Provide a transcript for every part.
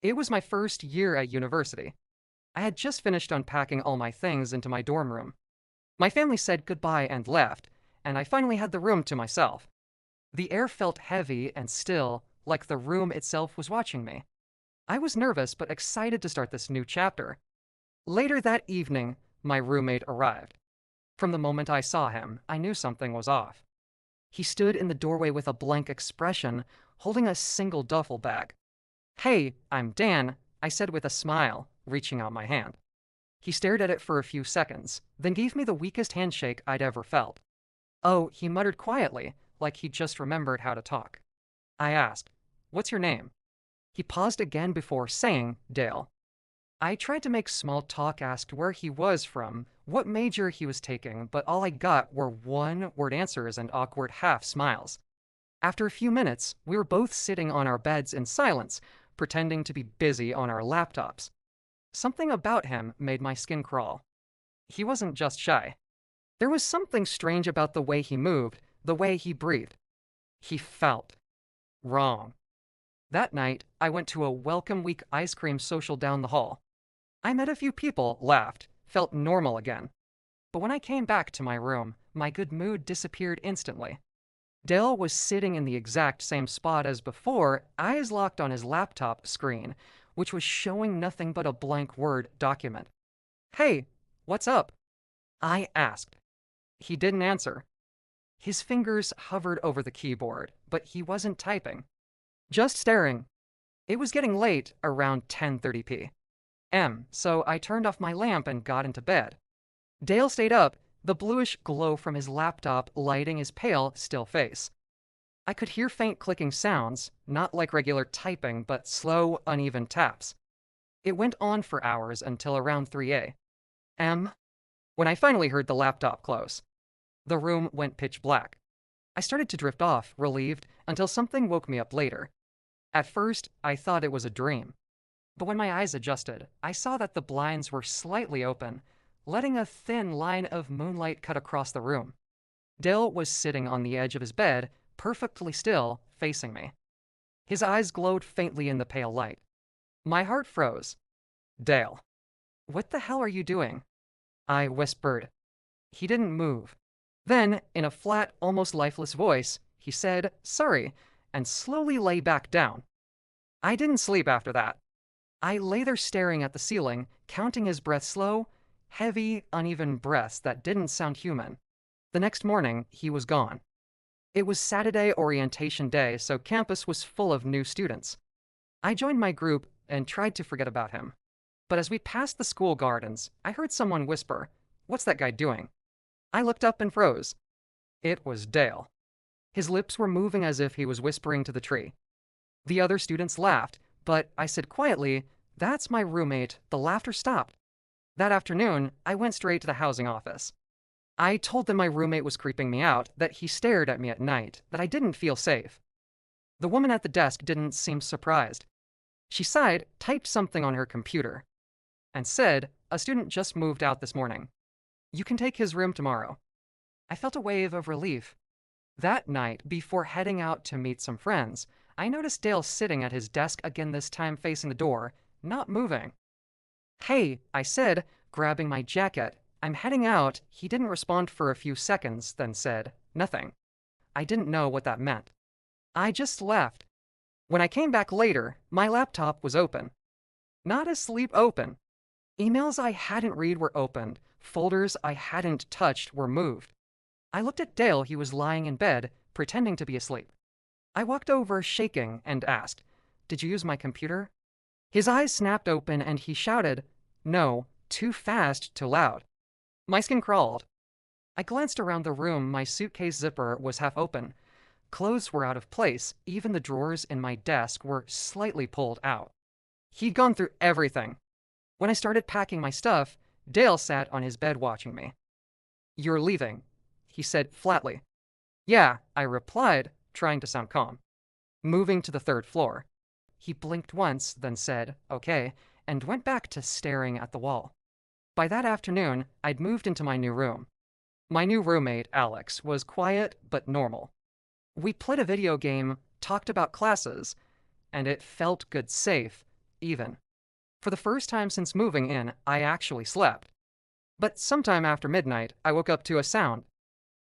It was my first year at university. I had just finished unpacking all my things into my dorm room. My family said goodbye and left, and I finally had the room to myself. The air felt heavy and still, like the room itself was watching me. I was nervous but excited to start this new chapter. Later that evening, my roommate arrived. From the moment I saw him, I knew something was off. He stood in the doorway with a blank expression, holding a single duffel bag. "Hey, I'm Dan," I said with a smile, reaching out my hand. He stared at it for a few seconds, then gave me the weakest handshake I'd ever felt. "Oh," he muttered quietly, like he just remembered how to talk. I asked, "What's your name?" He paused again before saying, "Dale." I tried to make small talk, asked where he was from, what major he was taking, but all I got were one-word answers and awkward half-smiles. After a few minutes, we were both sitting on our beds in silence, pretending to be busy on our laptops. Something about him made my skin crawl. He wasn't just shy. There was something strange about the way he moved, the way he breathed. He felt wrong. That night, I went to a Welcome Week ice cream social down the hall. I met a few people, laughed, felt normal again. But when I came back to my room, my good mood disappeared instantly. Dale was sitting in the exact same spot as before, eyes locked on his laptop screen, which was showing nothing but a blank Word document. "Hey, what's up?" I asked. He didn't answer. His fingers hovered over the keyboard, but he wasn't typing. Just staring. It was getting late, around 10:30 p.m., so I turned off my lamp and got into bed. Dale stayed up, the bluish glow from his laptop lighting his pale, still face. I could hear faint clicking sounds, not like regular typing, but slow, uneven taps. It went on for hours until around 3 a.m., when I finally heard the laptop close. The room went pitch black. I started to drift off, relieved, until something woke me up later. At first, I thought it was a dream. But when my eyes adjusted, I saw that the blinds were slightly open, letting a thin line of moonlight cut across the room. Dale was sitting on the edge of his bed, perfectly still, facing me. His eyes glowed faintly in the pale light. My heart froze. "Dale, what the hell are you doing?" I whispered. He didn't move. Then, in a flat, almost lifeless voice, he said, "Sorry," and slowly lay back down. I didn't sleep after that. I lay there staring at the ceiling, counting his breath slow, heavy, uneven breaths that didn't sound human. The next morning, he was gone. It was Saturday orientation day, so campus was full of new students. I joined my group and tried to forget about him. But as we passed the school gardens, I heard someone whisper, "What's that guy doing?" I looked up and froze. It was Dale. His lips were moving as if he was whispering to the tree. The other students laughed, but I said quietly, "That's my roommate." The laughter stopped. That afternoon, I went straight to the housing office. I told them my roommate was creeping me out, that he stared at me at night, that I didn't feel safe. The woman at the desk didn't seem surprised. She sighed, typed something on her computer, and said, "A student just moved out this morning. You can take his room tomorrow." I felt a wave of relief. That night, before heading out to meet some friends, I noticed Dale sitting at his desk again, this time facing the door, not moving. "Hey," I said, grabbing my jacket. "I'm heading out." He didn't respond for a few seconds, then said, "Nothing." I didn't know what that meant. I just left. When I came back later, my laptop was open. Not asleep, open. Emails I hadn't read were opened. Folders I hadn't touched were moved. I looked at Dale. He was lying in bed, pretending to be asleep. I walked over, shaking, and asked, "Did you use my computer?" His eyes snapped open and he shouted, "No, too fast, too loud." My skin crawled. I glanced around the room. My suitcase zipper was half open. Clothes were out of place. Even the drawers in my desk were slightly pulled out. He'd gone through everything. When I started packing my stuff, Dale sat on his bed watching me. "You're leaving," he said flatly. "Yeah," I replied, trying to sound calm. "Moving to the third floor." He blinked once, then said, "Okay," and went back to staring at the wall. By that afternoon, I'd moved into my new room. My new roommate, Alex, was quiet but normal. We played a video game, talked about classes, and it felt good, safe, even. For the first time since moving in, I actually slept. But sometime after midnight, I woke up to a sound.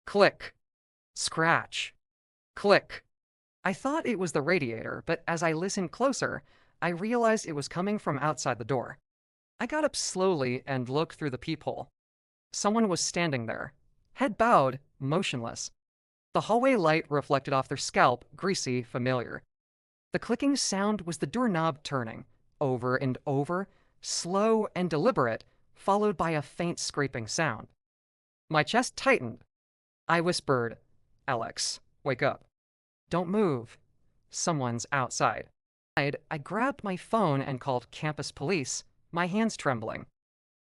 Click. Scratch. Click. I thought it was the radiator, but as I listened closer, I realized it was coming from outside the door. I got up slowly and looked through the peephole. Someone was standing there, head bowed, motionless. The hallway light reflected off their scalp, greasy, familiar. The clicking sound was the doorknob turning, over and over, slow and deliberate, followed by a faint scraping sound. My chest tightened. I whispered, "Alex, wake up. Don't move. Someone's outside." I grabbed my phone and called campus police, my hands trembling.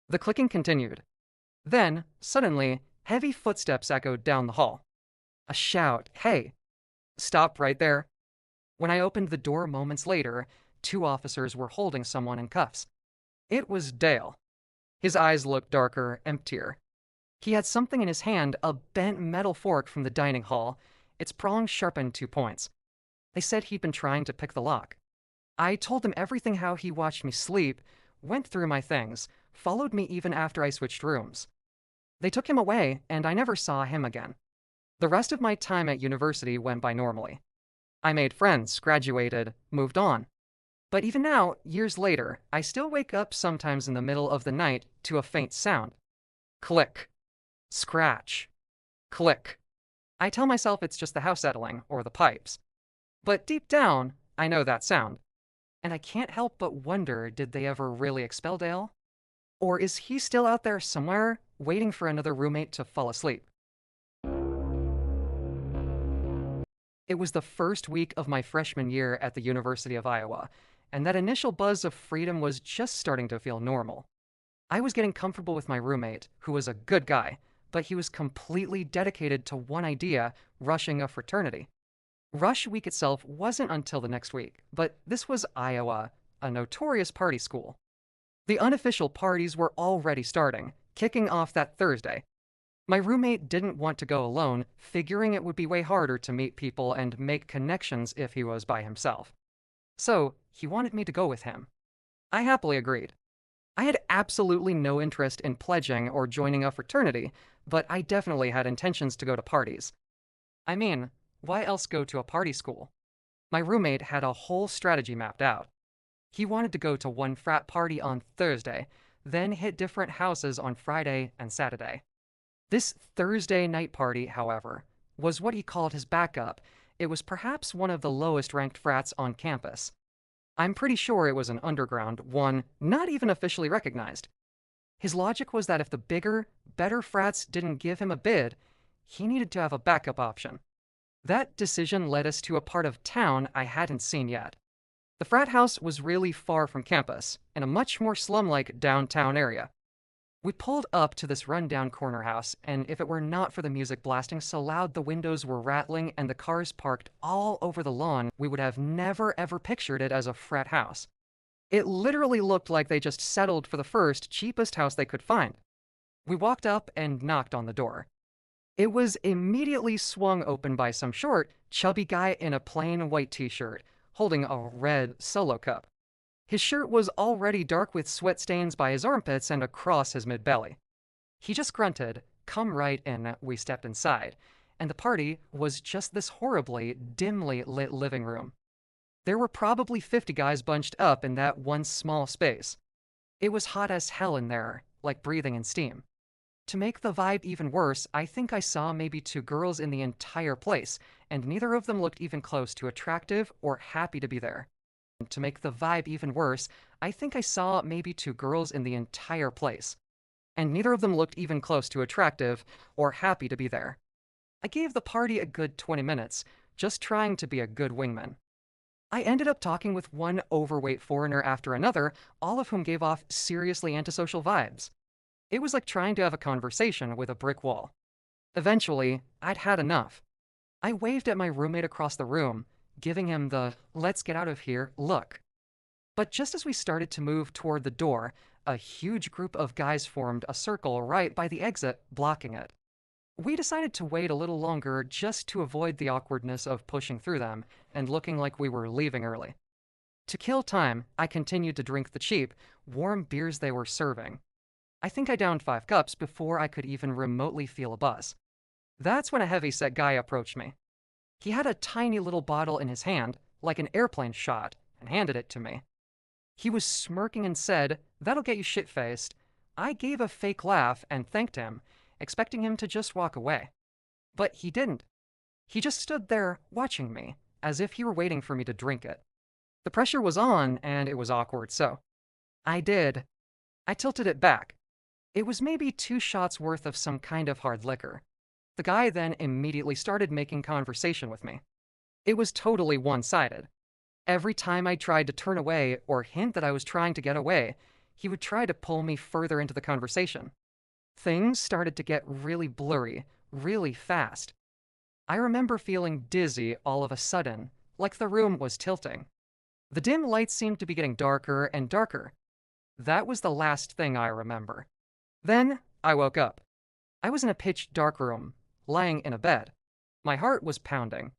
The clicking continued. Then, suddenly, heavy footsteps echoed down the hall. A shout, "Hey, stop right there." When I opened the door moments later, 2 officers were holding someone in cuffs. It was Dale. His eyes looked darker, emptier. He had something in his hand, a bent metal fork from the dining hall, its prongs sharpened 2 points. They said he'd been trying to pick the lock. I told them everything, how he watched me sleep, went through my things, followed me even after I switched rooms. They took him away, and I never saw him again. The rest of my time at university went by normally. I made friends, graduated, moved on. But even now, years later, I still wake up sometimes in the middle of the night to a faint sound. Click. Scratch. Click. I tell myself it's just the house settling, or the pipes. But deep down, I know that sound. And I can't help but wonder, did they ever really expel Dale? Or is he still out there somewhere, waiting for another roommate to fall asleep? It was the first week of my freshman year at the University of Iowa, and that initial buzz of freedom was just starting to feel normal. I was getting comfortable with my roommate, who was a good guy, but he was completely dedicated to one idea, rushing a fraternity. Rush Week itself wasn't until the next week, but this was Iowa, a notorious party school. The unofficial parties were already starting, kicking off that Thursday. My roommate didn't want to go alone, figuring it would be way harder to meet people and make connections if he was by himself. So, he wanted me to go with him. I happily agreed. I had absolutely no interest in pledging or joining a fraternity, but I definitely had intentions to go to parties. I mean, why else go to a party school? My roommate had a whole strategy mapped out. He wanted to go to one frat party on Thursday, then hit different houses on Friday and Saturday. This Thursday night party, however, was what he called his backup. It was perhaps one of the lowest ranked frats on campus. I'm pretty sure it was an underground one, not even officially recognized. His logic was that if the bigger, better frats didn't give him a bid, he needed to have a backup option. That decision led us to a part of town I hadn't seen yet. The frat house was really far from campus, in a much more slum-like downtown area. We pulled up to this rundown corner house, and if it were not for the music blasting so loud the windows were rattling and the cars parked all over the lawn, we would have never ever pictured it as a frat house. It literally looked like they just settled for the first, cheapest house they could find. We walked up and knocked on the door. It was immediately swung open by some short, chubby guy in a plain white t-shirt, holding a red Solo cup. His shirt was already dark with sweat stains by his armpits and across his mid-belly. He just grunted, "Come right in." We stepped inside, and the party was just this horribly, dimly lit living room. There were probably 50 guys bunched up in that one small space. It was hot as hell in there, like breathing in steam. To make the vibe even worse, I think I saw maybe 2 girls in the entire place, and neither of them looked even close to attractive or happy to be there. To make the vibe even worse, I think I saw maybe 2 girls in the entire place, and neither of them looked even close to attractive or happy to be there. I gave the party a good 20 minutes, just trying to be a good wingman. I ended up talking with one overweight foreigner after another, all of whom gave off seriously antisocial vibes. It was like trying to have a conversation with a brick wall. Eventually, I'd had enough. I waved at my roommate across the room, giving him the "let's get out of here" look. But just as we started to move toward the door, a huge group of guys formed a circle right by the exit, blocking it. We decided to wait a little longer just to avoid the awkwardness of pushing through them and looking like we were leaving early. To kill time, I continued to drink the cheap, warm beers they were serving. I think I downed 5 cups before I could even remotely feel a buzz. That's when a heavy-set guy approached me. He had a tiny little bottle in his hand, like an airplane shot, and handed it to me. He was smirking and said, "That'll get you shit-faced." I gave a fake laugh and thanked him, expecting him to just walk away. But he didn't. He just stood there watching me, as if he were waiting for me to drink it. The pressure was on, and it was awkward, so I did. I tilted it back. It was maybe 2 shots worth of some kind of hard liquor. The guy then immediately started making conversation with me. It was totally one-sided. Every time I tried to turn away or hint that I was trying to get away, he would try to pull me further into the conversation. Things started to get really blurry, really fast. I remember feeling dizzy all of a sudden, like the room was tilting. The dim lights seemed to be getting darker and darker. That was the last thing I remember. Then I woke up. I was in a pitch dark room, lying in a bed. My heart was pounding.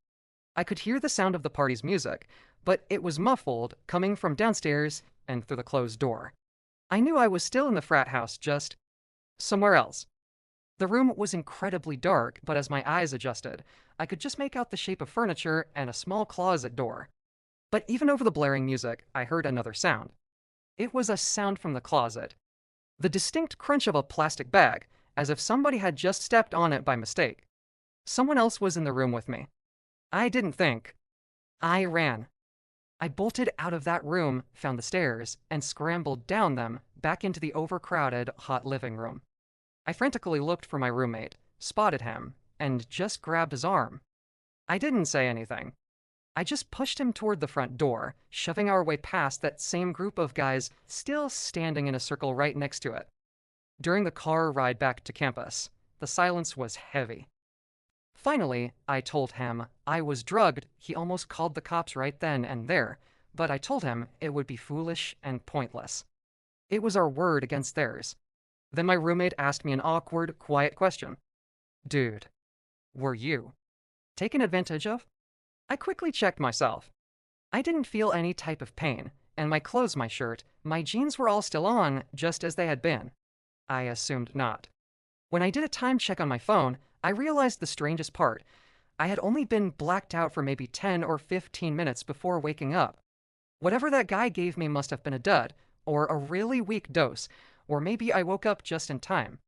I could hear the sound of the party's music, but it was muffled, coming from downstairs and through the closed door. I knew I was still in the frat house, just somewhere else. The room was incredibly dark, but as my eyes adjusted, I could just make out the shape of furniture and a small closet door. But even over the blaring music, I heard another sound. It was a sound from the closet. The distinct crunch of a plastic bag, as if somebody had just stepped on it by mistake. Someone else was in the room with me. I didn't think. I ran. I bolted out of that room, found the stairs, and scrambled down them, back into the overcrowded, hot living room. I frantically looked for my roommate, spotted him, and just grabbed his arm. I didn't say anything. I just pushed him toward the front door, shoving our way past that same group of guys still standing in a circle right next to it. During the car ride back to campus, the silence was heavy. Finally, I told him I was drugged. He almost called the cops right then and there, but I told him it would be foolish and pointless. It was our word against theirs. Then my roommate asked me an awkward, quiet question. "Dude, were you taken advantage of?" I quickly checked myself. I didn't feel any type of pain, and my clothes, my shirt, my jeans were all still on, just as they had been. I assumed not. When I did a time check on my phone, I realized the strangest part. I had only been blacked out for maybe 10 or 15 minutes before waking up. Whatever that guy gave me must have been a dud, or a really weak dose, or maybe I woke up just in time.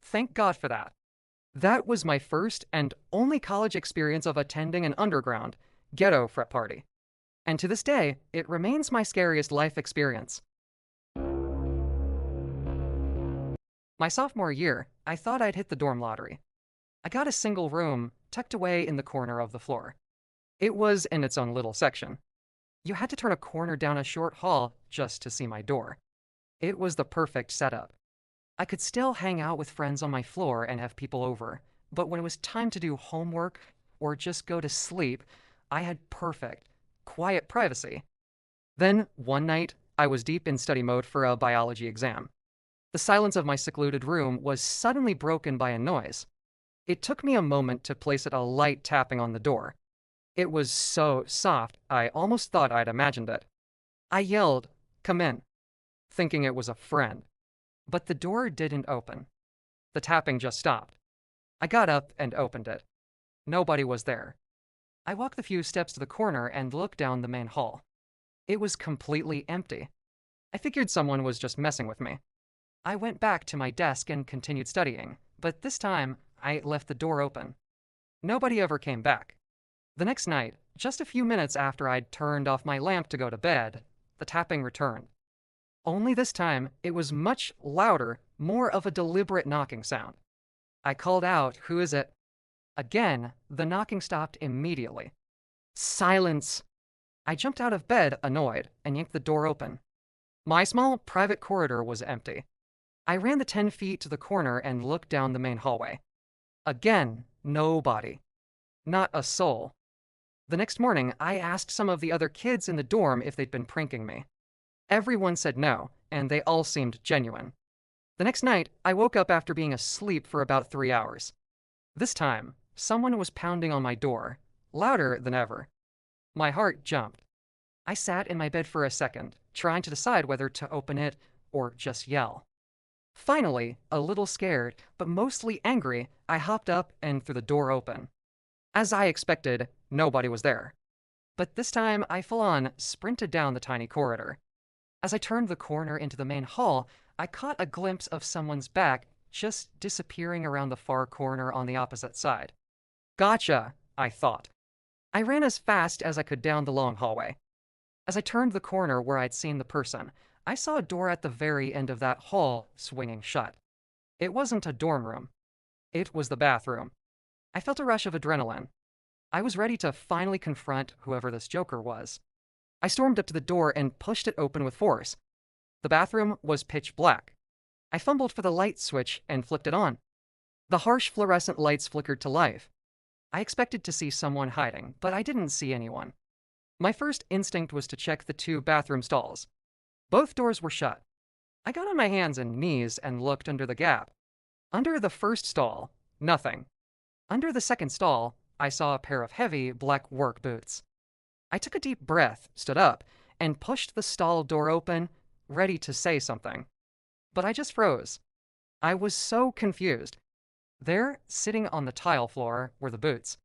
Thank God for that. That was my first and only college experience of attending an underground, ghetto frat party. And to this day, it remains my scariest life experience. My sophomore year, I thought I'd hit the dorm lottery. I got a single room tucked away in the corner of the floor. It was in its own little section. You had to turn a corner down a short hall just to see my door. It was the perfect setup. I could still hang out with friends on my floor and have people over, but when it was time to do homework or just go to sleep, I had perfect, quiet privacy. Then, one night, I was deep in study mode for a biology exam. The silence of my secluded room was suddenly broken by a noise. It took me a moment to place it a light tapping on the door. It was so soft, I almost thought I'd imagined it. I yelled, "Come in," thinking it was a friend. But the door didn't open. The tapping just stopped. I got up and opened it. Nobody was there. I walked the few steps to the corner and looked down the main hall. It was completely empty. I figured someone was just messing with me. I went back to my desk and continued studying, but this time I left the door open. Nobody ever came back. The next night, just a few minutes after I'd turned off my lamp to go to bed, the tapping returned. Only this time, it was much louder, more of a deliberate knocking sound. I called out, "Who is it?" Again, the knocking stopped immediately. Silence! I jumped out of bed, annoyed, and yanked the door open. My small, private corridor was empty. I ran the 10 feet to the corner and looked down the main hallway. Again, nobody. Not a soul. The next morning, I asked some of the other kids in the dorm if they'd been pranking me. Everyone said no, and they all seemed genuine. The next night, I woke up after being asleep for about 3 hours. This time, someone was pounding on my door, louder than ever. My heart jumped. I sat in my bed for a second, trying to decide whether to open it or just yell. Finally, a little scared, but mostly angry, I hopped up and threw the door open. As I expected, nobody was there. But this time, I full on sprinted down the tiny corridor. As I turned the corner into the main hall, I caught a glimpse of someone's back just disappearing around the far corner on the opposite side. Gotcha, I thought. I ran as fast as I could down the long hallway. As I turned the corner where I'd seen the person, I saw a door at the very end of that hall swinging shut. It wasn't a dorm room. It was the bathroom. I felt a rush of adrenaline. I was ready to finally confront whoever this joker was. I stormed up to the door and pushed it open with force. The bathroom was pitch black. I fumbled for the light switch and flipped it on. The harsh fluorescent lights flickered to life. I expected to see someone hiding, but I didn't see anyone. My first instinct was to check the two bathroom stalls. Both doors were shut. I got on my hands and knees and looked under the gap. Under the first stall, nothing. Under the second stall, I saw a pair of heavy black work boots. I took a deep breath, stood up, and pushed the stall door open, ready to say something. But I just froze. I was so confused. There, sitting on the tile floor, were the boots.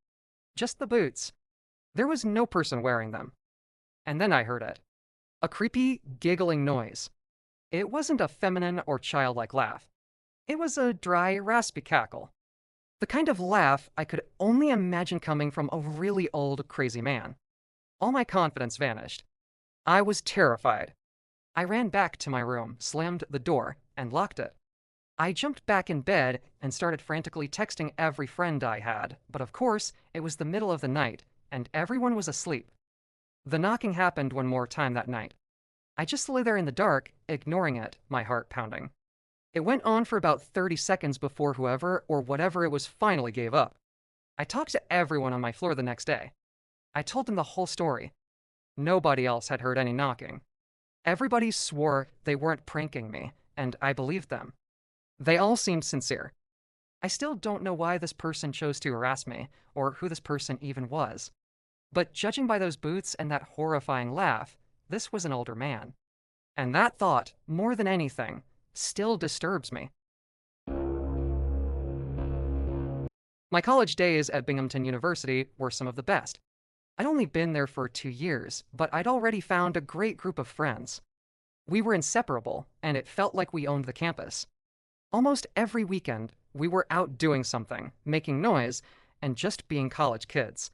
Just the boots. There was no person wearing them. And then I heard it. A creepy, giggling noise. It wasn't a feminine or childlike laugh. It was a dry, raspy cackle. The kind of laugh I could only imagine coming from a really old, crazy man. All my confidence vanished. I was terrified. I ran back to my room, slammed the door, and locked it. I jumped back in bed and started frantically texting every friend I had, but of course, it was the middle of the night, and everyone was asleep. The knocking happened one more time that night. I just lay there in the dark, ignoring it, my heart pounding. It went on for about 30 seconds before whoever or whatever it was finally gave up. I talked to everyone on my floor the next day. I told them the whole story. Nobody else had heard any knocking. Everybody swore they weren't pranking me, and I believed them. They all seemed sincere. I still don't know why this person chose to harass me, or who this person even was. But judging by those boots and that horrifying laugh, this was an older man. And that thought, more than anything, still disturbs me. My college days at Binghamton University were some of the best. I'd only been there for 2 years, but I'd already found a great group of friends. We were inseparable, and it felt like we owned the campus. Almost every weekend, we were out doing something, making noise, and just being college kids.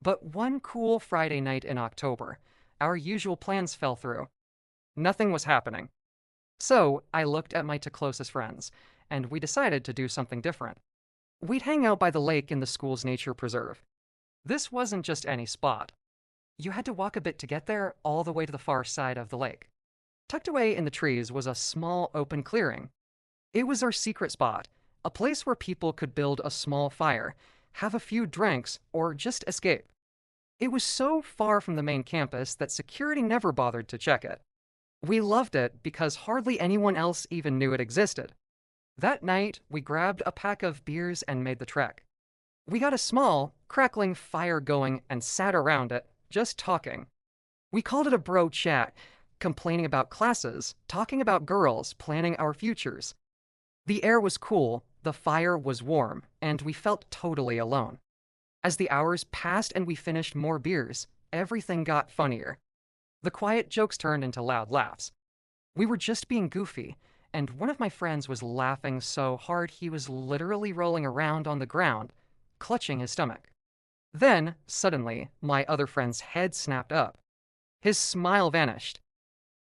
But one cool Friday night in October, our usual plans fell through. Nothing was happening. So I looked at my two closest friends, and we decided to do something different. We'd hang out by the lake in the school's nature preserve. This wasn't just any spot. You had to walk a bit to get there, all the way to the far side of the lake. Tucked away in the trees was a small open clearing. It was our secret spot, a place where people could build a small fire, have a few drinks, or just escape. It was so far from the main campus that security never bothered to check it. We loved it because hardly anyone else even knew it existed. That night, we grabbed a pack of beers and made the trek. We got a small, crackling fire going and sat around it, just talking. We called it a bro chat, complaining about classes, talking about girls, planning our futures. The air was cool, the fire was warm, and we felt totally alone. As the hours passed and we finished more beers, everything got funnier. The quiet jokes turned into loud laughs. We were just being goofy, and one of my friends was laughing so hard he was literally rolling around on the ground, clutching his stomach. Then, suddenly, my other friend's head snapped up. His smile vanished.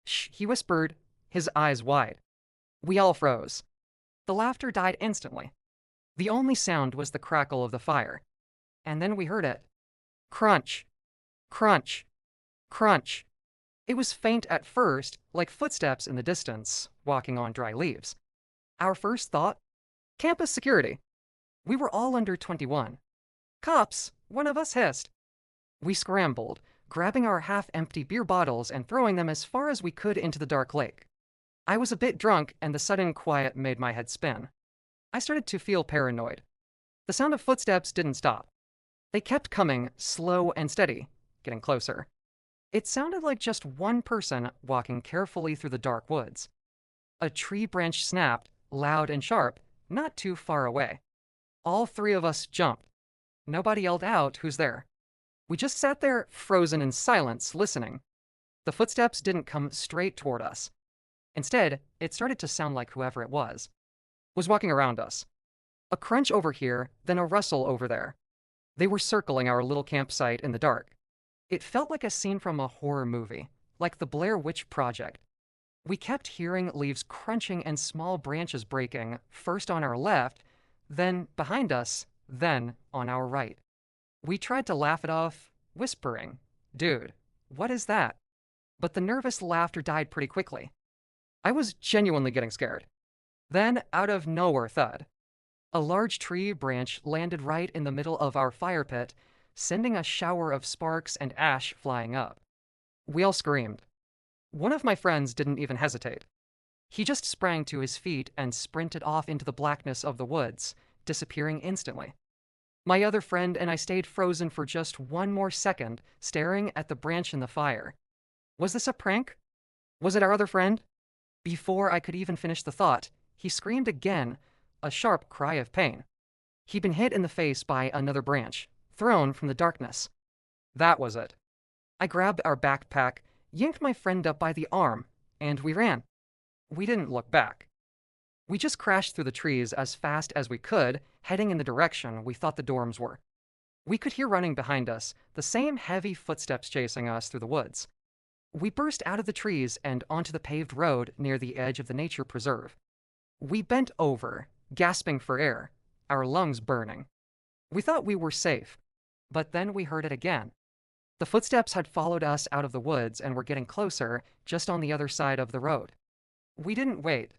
"Shh," he whispered, his eyes wide. We all froze. The laughter died instantly. The only sound was the crackle of the fire. And then we heard it. Crunch. Crunch. Crunch. It was faint at first, like footsteps in the distance, walking on dry leaves. Our first thought? Campus security. We were all under 21. Cops, one of us hissed. We scrambled, grabbing our half-empty beer bottles and throwing them as far as we could into the dark lake. I was a bit drunk, and the sudden quiet made my head spin. I started to feel paranoid. The sound of footsteps didn't stop. They kept coming, slow and steady, getting closer. It sounded like just one person walking carefully through the dark woods. A tree branch snapped, loud and sharp, not too far away. All three of us jumped. Nobody yelled out, "Who's there?" We just sat there, frozen in silence, listening. The footsteps didn't come straight toward us. Instead, it started to sound like whoever it was walking around us. A crunch over here, then a rustle over there. They were circling our little campsite in the dark. It felt like a scene from a horror movie, like the Blair Witch Project. We kept hearing leaves crunching and small branches breaking, first on our left, then behind us, then on our right. We tried to laugh it off, whispering, "Dude, what is that?" But the nervous laughter died pretty quickly. I was genuinely getting scared. Then, out of nowhere, thud. A large tree branch landed right in the middle of our fire pit, sending a shower of sparks and ash flying up. We all screamed. One of my friends didn't even hesitate. He just sprang to his feet and sprinted off into the blackness of the woods, disappearing instantly. My other friend and I stayed frozen for just one more second, staring at the branch in the fire. Was this a prank? Was it our other friend? Before I could even finish the thought, he screamed again, a sharp cry of pain. He'd been hit in the face by another branch, thrown from the darkness. That was it. I grabbed our backpack, yanked my friend up by the arm, and we ran. We didn't look back. We just crashed through the trees as fast as we could, heading in the direction we thought the dorms were. We could hear running behind us, the same heavy footsteps chasing us through the woods. We burst out of the trees and onto the paved road near the edge of the nature preserve. We bent over, gasping for air, our lungs burning. We thought we were safe, but then we heard it again. The footsteps had followed us out of the woods and were getting closer, just on the other side of the road. We didn't wait.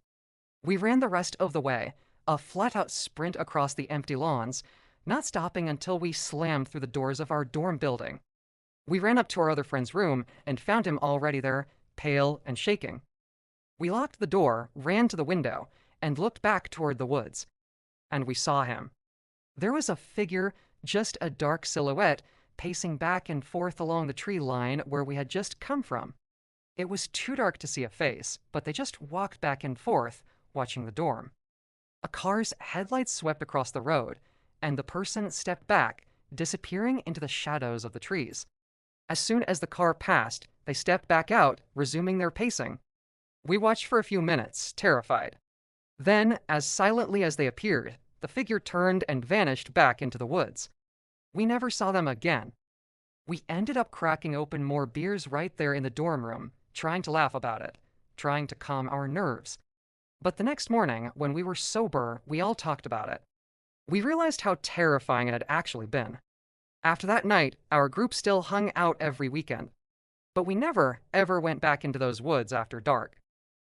We ran the rest of the way, a flat-out sprint across the empty lawns, not stopping until we slammed through the doors of our dorm building. We ran up to our other friend's room and found him already there, pale and shaking. We locked the door, ran to the window, and looked back toward the woods. And we saw him. There was a figure, just a dark silhouette, pacing back and forth along the tree line where we had just come from. It was too dark to see a face, but they just walked back and forth, watching the dorm. A car's headlights swept across the road, and the person stepped back, disappearing into the shadows of the trees. As soon as the car passed, they stepped back out, resuming their pacing. We watched for a few minutes, terrified. Then, as silently as they appeared, the figure turned and vanished back into the woods. We never saw them again. We ended up cracking open more beers right there in the dorm room, trying to laugh about it, trying to calm our nerves. But the next morning, when we were sober, we all talked about it. We realized how terrifying it had actually been. After that night, our group still hung out every weekend. But we never, ever went back into those woods after dark.